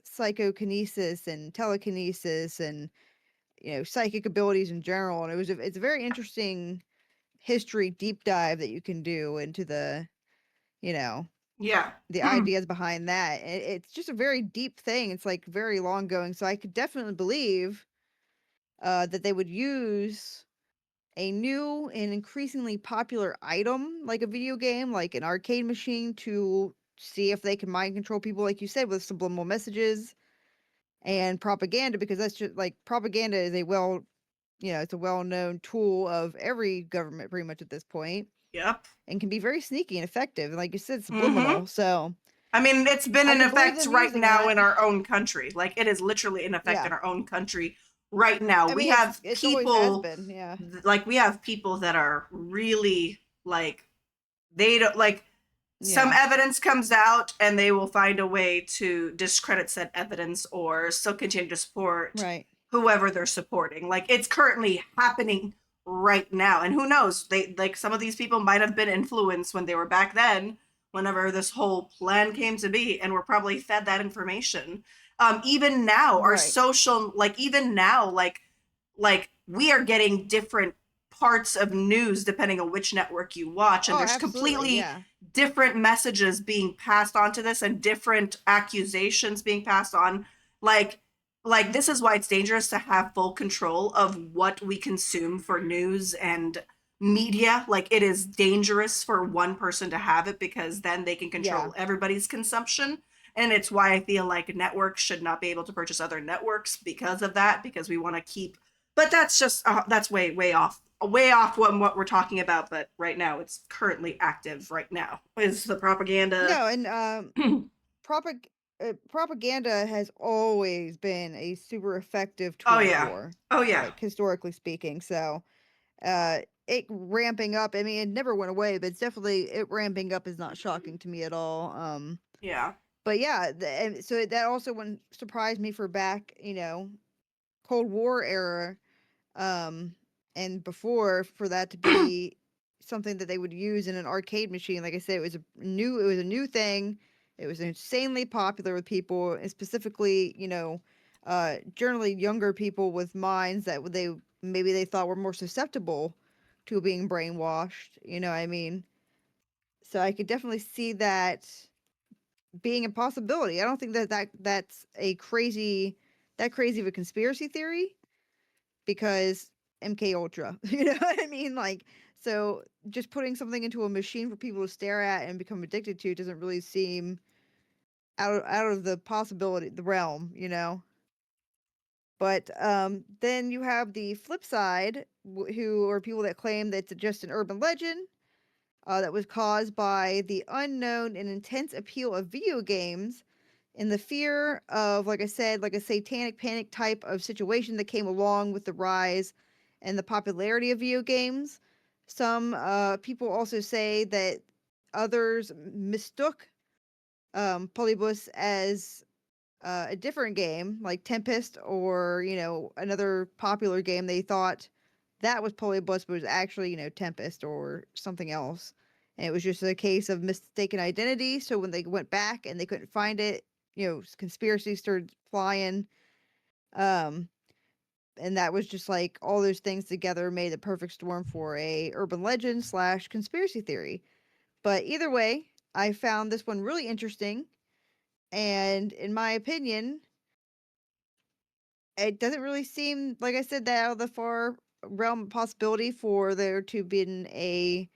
psychokinesis and telekinesis and psychic abilities in general. And it's a very interesting history deep dive that you can do into you know Yeah. the ideas behind that. It's just a very deep thing. It's like very long going. So I could definitely believe that they would use a new and increasingly popular item like a video game, like an arcade machine, to see if they can mind control people, like you said, with subliminal messages and propaganda, because that's just like propaganda is it's a well known tool of every government pretty much at this point, Yep. and can be very sneaky and effective. And like you said, Mm-hmm. subliminal. So I mean, it's been I in could believe effect them right using now that. in our own country. Like it is literally in effect Yeah. in our own country right now. I We mean, have it's always has people been. Yeah. like we have people that are really like they don't like some Yeah. evidence comes out and they will find a way to discredit said evidence or still continue to support Right. whoever they're supporting. Like it's currently happening right now. And who knows? They like some of these people might have been influenced when they were back then, whenever this whole plan came to be, and were probably fed that information. Even now, our Right. social like even now, like we are getting different parts of news depending on which network you watch, and Oh, there's absolutely. completely Yeah. different messages being passed on to this and different accusations being passed on. like like this is why it's dangerous to have full control of what we consume for news and media. Like it is dangerous for one person to have it because then they can Yeah. control everybody's consumption. And it's why I feel like networks should not be able to purchase other networks because of that, because we want to keep, but that's just that's way off what we're talking about. But right now it's currently active right now is the propaganda. No, and propag- propaganda has always been a super effective Oh tool of yeah. war, Oh yeah. like historically speaking. So, it ramping up. I mean, it never went away, but it's definitely it ramping up is not shocking to me at all. Yeah. But yeah, and so that also wouldn't surprise me for back, Cold War era, um, and before, for that to be something that they would use in an arcade machine. Like I said, it was a new thing. It was insanely popular with people, and specifically, generally younger people with minds that maybe they thought were more susceptible to being brainwashed. You know what I mean? So I could definitely see that being a possibility. I don't think that's a crazy of a conspiracy theory because MK Ultra. You know what I mean? Like, so just putting something into a machine for people to stare at and become addicted to doesn't really seem out of the possibility, the realm, you know. But then you have the flip side, who are people that claim that it's just an urban legend that was caused by the unknown and intense appeal of video games and the fear of, like I said, like a satanic panic type of situation that came along with the rise and the popularity of video games. Some people also say that others mistook Polybius as a different game, like Tempest or, another popular game. They thought that was Polybius, but it was actually, Tempest or something else. And it was just a case of mistaken identity. So when they went back and they couldn't find it, conspiracies started flying. Um, and that was just like all those things together made the perfect storm for a urban legend slash conspiracy theory. But either way, I found this one really interesting. And in my opinion, it doesn't really seem, like I said, that out of the far realm of possibility for there to been a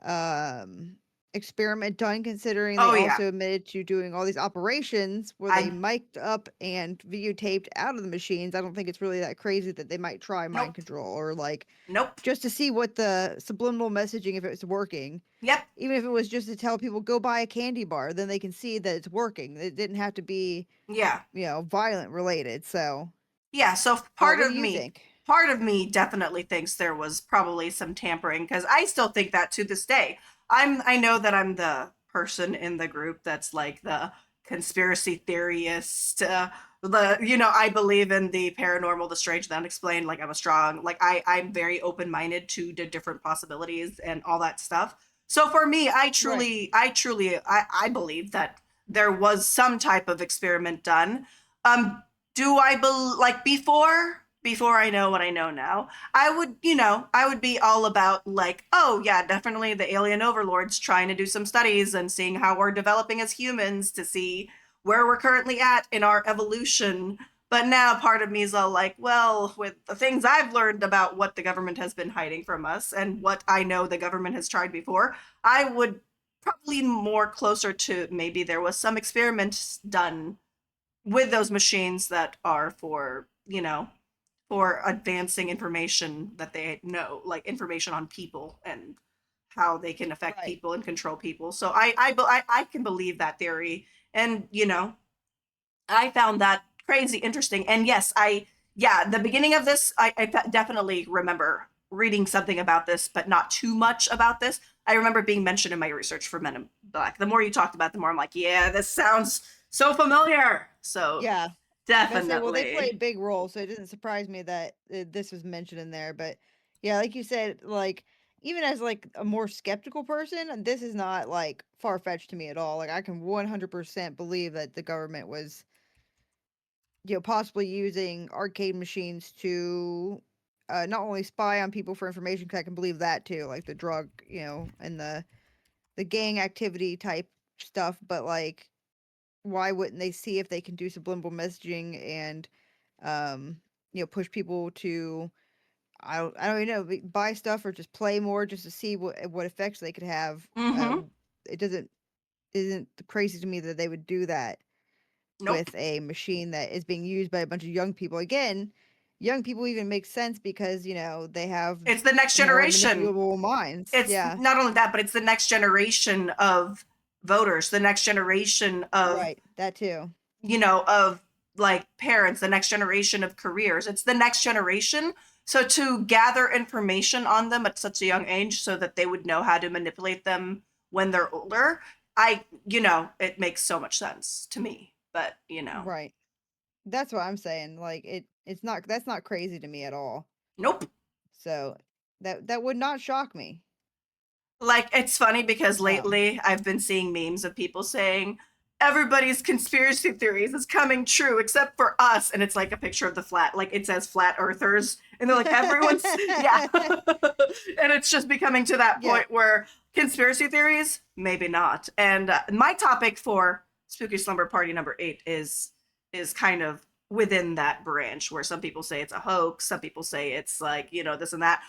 um experiment done, considering Oh they yeah. also admitted to doing all these operations where they I mic'd up and videotaped out of the machines. I don't think it's really that crazy that they might try mind nope. control or like Nope. just to see what the subliminal messaging, if it's working. Yep. Even if it was just to tell people go buy a candy bar, then they can see that it's working. It didn't have to be, Yeah. violent related. So, Yeah, so but what do you think? part of me definitely thinks there was probably some tampering because I still think that to this day. I know that I'm the person in the group that's like the conspiracy theorist. I believe in the paranormal, the strange, the unexplained. Like I'm a strong, like I'm very open minded to the different possibilities and all that stuff. So for me, Right. I believe that there was some type of experiment done. Do I like before I know what I know now, I would be all about like, oh yeah, definitely the alien overlords trying to do some studies and seeing how we're developing as humans to see where we're currently at in our evolution. But now part of me is all like, well, with the things I've learned about what the government has been hiding from us and what I know the government has tried before, I would probably more closer to maybe there was some experiments done with those machines that are for for advancing information that they know, like information on people and how they can affect Right. people and control people. So I can believe that theory, and I found that crazy interesting. And yes, the beginning of this, I definitely remember reading something about this, but not too much about this. I remember being mentioned in my research for Men in Black. The more you talked about, the more I'm like, yeah, this sounds so familiar. So Yeah. But say, well, they play a definitely. big role, so it doesn't surprise me that this was mentioned in there. But yeah, like you said, like even as like a more skeptical person, this is not like far fetched to me at all. Like I can 100% believe that the government was, possibly using arcade machines to not only spy on people for information, because I can believe that too, like the drug, and the gang activity type stuff. But like, why wouldn't they see if they can do subliminal messaging and um push people to, I don't know, buy stuff or just play more just to see what effects they could have. Mm-hmm. It doesn't isn't crazy to me that they would do that Nope. with a machine that is being used by a bunch of young people. Again, young people even make sense because they have It's the next more generation. manipulable minds. It's Yeah, not only that, but it's the next generation of voters, the next generation of right. That too. of like parents, the next generation of careers. It's the next generation. So to gather information on them at such a young age so that they would know how to manipulate them when they're older, it makes so much sense to me. But, Right. That's what I'm saying. Like it's not that's not crazy to me at all. nope. So that would not shock me. Like it's funny because Um lately I've been seeing memes of people saying everybody's conspiracy theories is coming true except for us. And it's like a picture of the flat, like it says flat earthers. And they're like, everyone's, yeah. And it's just becoming to that point where conspiracy theories, maybe not. And my topic for Spooky Slumber Party number 8 is kind of within that branch, where some people say it's a hoax, some people say it's like, this and that.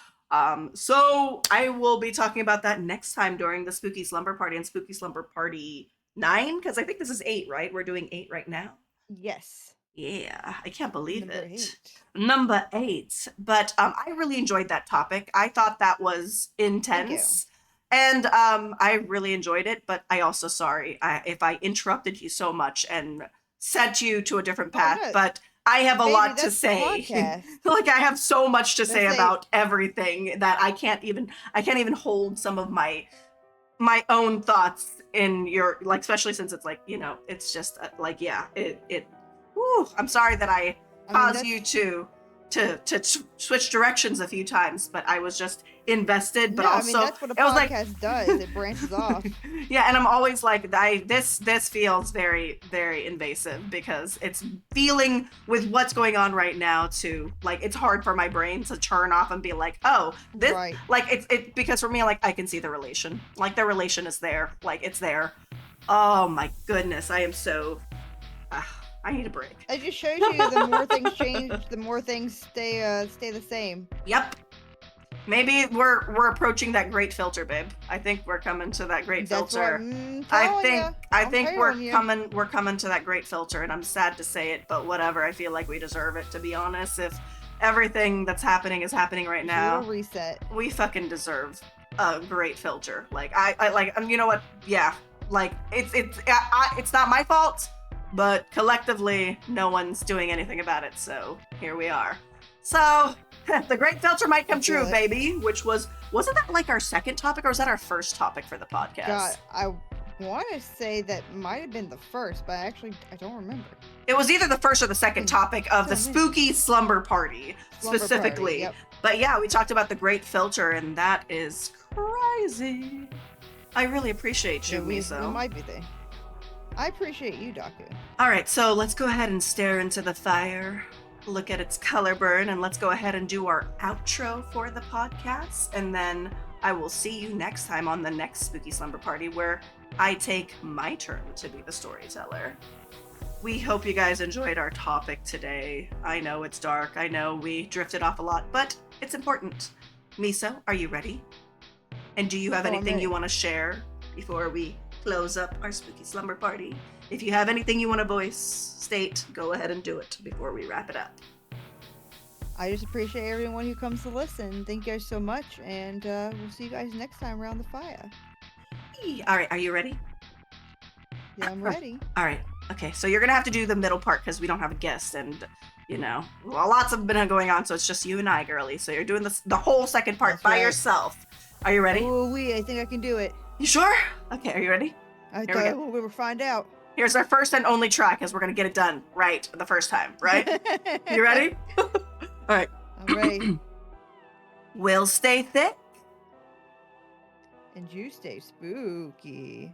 So I will be talking about that next time during the Spooky Slumber Party and Spooky Slumber Party 9, because I think this is 8, right? We're doing 8 right now. Yes. Yeah, I can't believe Number it. 8. Number 8. But I really enjoyed that topic. I thought that was intense. And I really enjoyed it, but I also sorry if I interrupted you so much and set you to a different path. no. But I have a Baby, lot to that's the say. podcast. Like I have so much to say Let's say- about everything that I can't even hold some of my own thoughts in your, like, especially since it's like, it's just like, yeah, whew, I'm sorry that I caused you to switch directions a few times, but I was just invested, but also that's what a podcast does. It branches off. Yeah, and I'm always like, this feels very, very invasive because it's feeling with what's going on right now to, like, it's hard for my brain to turn off and be like, oh, this, right. like, it because for me, like, I can see the relation. Like, the relation is there. Like, it's there. Oh my goodness, I am so... I need a break. It just shows you the more things change, the more things stay the same. Yep. Maybe we're approaching that great filter, babe. I think we're coming to that great filter. I think we're coming to that great filter, and I'm sad to say it, but whatever. I feel like we deserve it, to be honest. If everything that's happening is happening right now, a little reset. We fucking deserve a great filter. Like I like, you know what? Yeah. Like it's not my fault. But collectively, no one's doing anything about it, so here we are. So, the great filter might come true, baby, which wasn't that like our second topic, or was that our first topic for the podcast? God, I want to say that might have been the first, but I don't remember. It was either the first or the second topic of the Spooky Slumber Party, specifically. Yep. But yeah, we talked about the great filter, and that is crazy. I really appreciate you, Meso. We might be there. I appreciate you, Daku. All right, so let's go ahead and stare into the fire, look at its color burn, and let's go ahead and do our outro for the podcast. And then I will see you next time on the next Spooky Slumber Party, where I take my turn to be the storyteller. We hope you guys enjoyed our topic today. I know it's dark. I know we drifted off a lot, but it's important. Meso, are you ready? And do you have anything you want to share before we close up our Spooky Slumber Party? If you have anything you want to voice, state, go ahead and do it before we wrap it up. I just appreciate everyone who comes to listen. Thank you guys so much, and we'll see you guys next time around the fire. All right, are you ready? Yeah, I'm ready. All right, okay, so you're gonna have to do the middle part because we don't have a guest, and lots have been going on, so it's just you and I, girly. So you're doing the whole second part by yourself. Are you ready? Oh, I think I can do it. You sure? Okay, are you ready? I thought we would find out. Here's our first and only try, because we're going to get it done right the first time, right? You ready? All right. I'm ready. We'll stay thick. And you stay spooky.